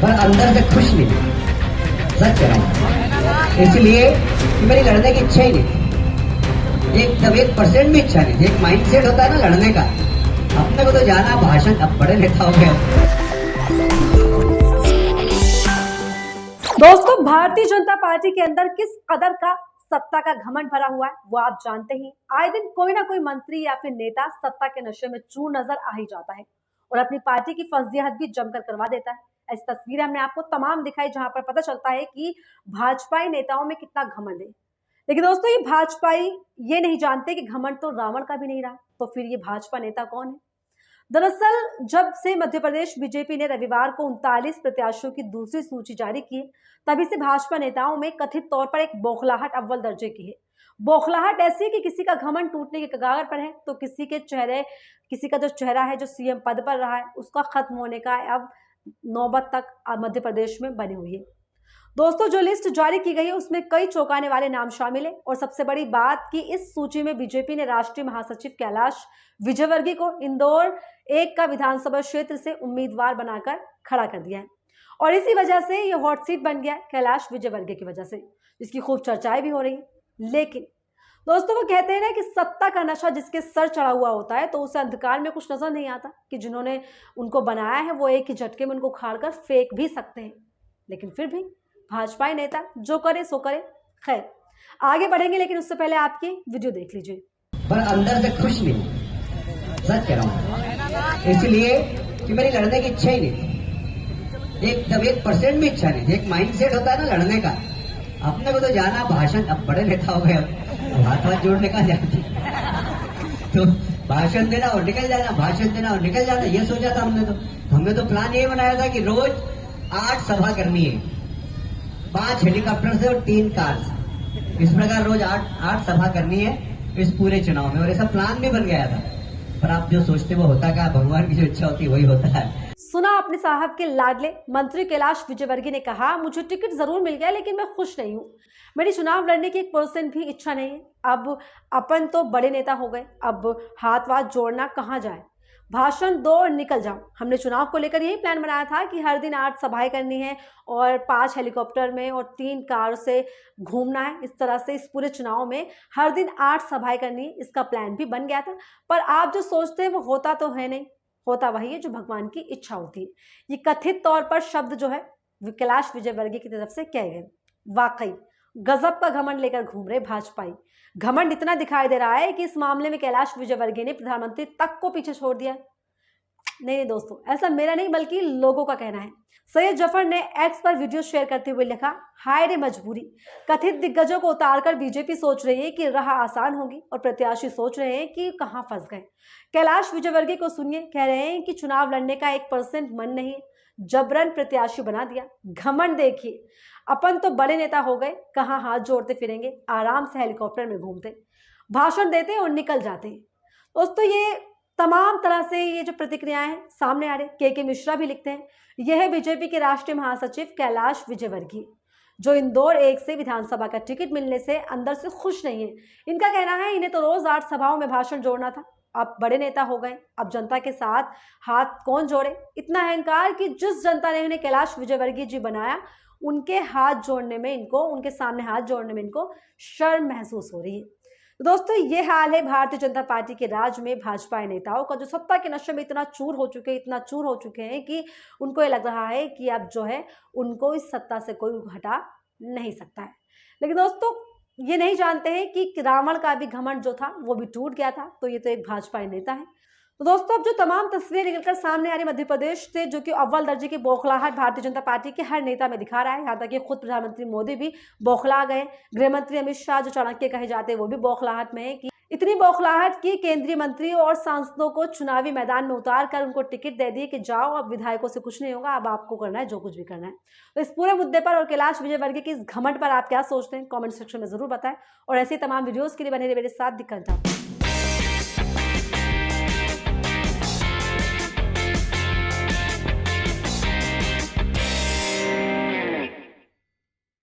पर अंदर से खुश नहीं, सच कह रहा हूं। इसलिए कि मेरी लड़ने की इच्छा ही नहीं थी, एकदम 1% भी इच्छा नहीं थी। एक माइंडसेट होता है ना लड़ने का, अपने को तो जाना भाषण, अब बड़े नेता हो गए। दोस्तों, भारतीय जनता पार्टी के अंदर किस कदर का सत्ता का घमंड भरा हुआ है वो आप जानते ही। आए दिन कोई ना कोई मंत्री या फिर नेता सत्ता के नशे में चूर नजर आ ही जाता है और अपनी पार्टी की फजीहत भी जमकर करवा देता है। ऐसी तस्वीरें हमने आपको तमाम दिखाई जहां पर पता चलता है कि भाजपाई नेताओं में कितना घमंड है। लेकिन दोस्तों, ये भाजपाई ये नहीं जानते कि घमंड तो रावण का भी नहीं रहा, तो फिर ये भाजपा नेता कौन है? दरअसल जब से मध्य प्रदेश बीजेपी ने रविवार को 39 प्रत्याशियों की दूसरी सूची जारी की, तभी से भाजपा नेताओं में कथित तौर पर एक बौखलाहट अव्वल दर्जे की है। बौखलाहट ऐसी है कि किसी का घमंड टूटने के कगार पर है, तो किसी का जो चेहरा है, जो सीएम पद पर रहा है, उसका खत्म होने का अब नौबत तक मध्य प्रदेश में बनी हुई है। दोस्तों, जो लिस्ट जारी की गई है उसमें कई चौंकाने वाले नाम शामिल है और सबसे बड़ी बात कि इस सूची में बीजेपी ने राष्ट्रीय महासचिव कैलाश विजयवर्गीय को इंदौर 1 का विधानसभा क्षेत्र से उम्मीदवार बनाकर खड़ा कर दिया है और इसी वजह से ये हॉट सीट बन गया कैलाश विजयवर्गीय की वजह से, जिसकी खूब चर्चाएं भी हो रही है। लेकिन दोस्तों, वो कहते हैं ना कि सत्ता का नशा जिसके सर चढ़ा हुआ होता है तो उसे अंधकार में कुछ नजर नहीं आता कि जिन्होंने उनको बनाया है वो एक ही झटके में उनको उखाड़कर फेंक भी सकते हैं। लेकिन फिर भी भाजपा नेता जो करे सो करे। खैर, आगे बढ़ेंगे, लेकिन उससे पहले आपकी वीडियो देख लीजिए। पर अंदर से खुश नहीं, सच कह रहा हूं। इसलिए कि मेरी लड़ने की इच्छा ही नहीं थी, एकदम 1% भी इच्छा नहीं थी। एक माइंडसेट होता है ना लड़ने का, अपने को तो जाना भाषण, अब बड़े नेता हो गए, हाथ हाथ जोड़ने का जाती तो भाषण देना और निकल जाना, भाषण देना और निकल जाना, ये सोचा था हमने तो प्लान ये बनाया था कि रोज 8 सभा करनी है, 5 हेलीकॉप्टर से और 3 कार से। इस प्रकार रोज 8 सभा करनी है इस पूरे चुनाव में, और ऐसा प्लान भी बन गया था। पर आप जो सोचते वो होता क्या, भगवान की जो इच्छा होती है वही होता है। सुना अपने साहब के लाडले मंत्री कैलाश विजयवर्गीय ने कहा, मुझे टिकट जरूर मिल गया लेकिन मैं खुश नहीं हूँ, मेरी चुनाव लड़ने की 1% भी इच्छा नहीं है। अब अपन तो बड़े नेता हो गए, अब हाथ वाथ जोड़ना कहाँ जाए, भाषण दो और निकल जाओ। हमने चुनाव को लेकर यही प्लान बनाया था कि हर दिन 8 सभाएं करनी है और 5 हेलीकॉप्टर में और 3 कार से घूमना है। इस तरह से इस पूरे चुनाव में हर दिन 8 सभाएं करनी है, इसका प्लान भी बन गया था। पर आप जो सोचते हैं वो होता तो है नहीं, होता वही है जो भगवान की इच्छा होती है। ये कथित तौर पर शब्द जो है कैलाश विजयवर्गीय की तरफ से कहे गए। वाकई गजब का घमंड लेकर घूम रहे भाजपाई। घमंड इतना दिखाई दे रहा है कि इस मामले में कैलाश विजयवर्गीय ने प्रधानमंत्री तक को पीछे छोड़ दिया। नहीं दोस्तों, ऐसा मेरा नहीं बल्कि लोगों का कहना है। सैयद जफर ने एक्स पर वीडियो शेयर करते हुए लिखा, हाय रे मजबूरी, कथित दिग्गजों को उतारकर बीजेपी सोच रही है कि राह आसान होगी और प्रत्याशी सोच रहे हैं कि कहां फंस गए। कैलाश विजयवर्गीय को सुनिए, कह रहे हैं कि चुनाव लड़ने का 1% मन नहीं, जबरन प्रत्याशी बना दिया। घमंड देखिए, अपन तो बड़े नेता हो गए, कहां हाथ जोड़ते फिरेंगे, आराम से हेलीकॉप्टर में घूमते, भाषण देते और निकल जाते। दोस्तों, ये तमाम तरह से ये जो प्रतिक्रियाएं हैं सामने आ रहे। के मिश्रा भी लिखते हैं, यह है बीजेपी के राष्ट्रीय महासचिव कैलाश विजयवर्गीय, जो इंदौर 1 से विधानसभा का टिकट मिलने से अंदर से खुश नहीं है। इनका कहना है इन्हें तो रोज 8 सभाओं में भाषण जोड़ना था, अब बड़े नेता हो गए, अब जनता के साथ हाथ कौन जोड़े। इतना अहंकार कि जिस जनता ने इन्हें कैलाश विजयवर्गीय जी बनाया, उनके सामने हाथ जोड़ने में इनको शर्म महसूस हो रही है। तो दोस्तों, ये हाल है भारतीय जनता पार्टी के राज में भाजपा नेताओं का, जो सत्ता के नशे में इतना चूर हो चुके हैं कि उनको ये लग रहा है कि अब जो है उनको इस सत्ता से कोई हटा नहीं सकता है। लेकिन दोस्तों, ये नहीं जानते हैं कि रावण का भी घमंड जो था वो भी टूट गया था, तो ये तो एक भाजपा नेता है। तो दोस्तों, अब जो तमाम तस्वीरें निकलकर सामने आ रही मध्य प्रदेश से, जो कि अव्वल दर्जे की बौखलाहट भारतीय जनता पार्टी के हर नेता में दिखा रहा है। यहाँ तक कि खुद प्रधानमंत्री मोदी भी बौखला गए, गृह मंत्री अमित शाह जो चाणक्य कहे जाते हैं वो भी बौखलाहट में है कि इतनी बौखलाहट की केंद्रीय मंत्रियों और सांसदों को चुनावी मैदान में उतार कर उनको टिकट दे दिए कि जाओ, अब विधायकों से कुछ नहीं होगा, अब आपको करना है जो कुछ भी करना है। तो इस पूरे मुद्दे पर और कैलाश विजयवर्गीय की इस घमंड पर आप क्या सोचते हैं, कमेंट सेक्शन में जरूर बताएं और ऐसी तमाम वीडियोस के लिए बने रहिए मेरे साथ। दिक्कत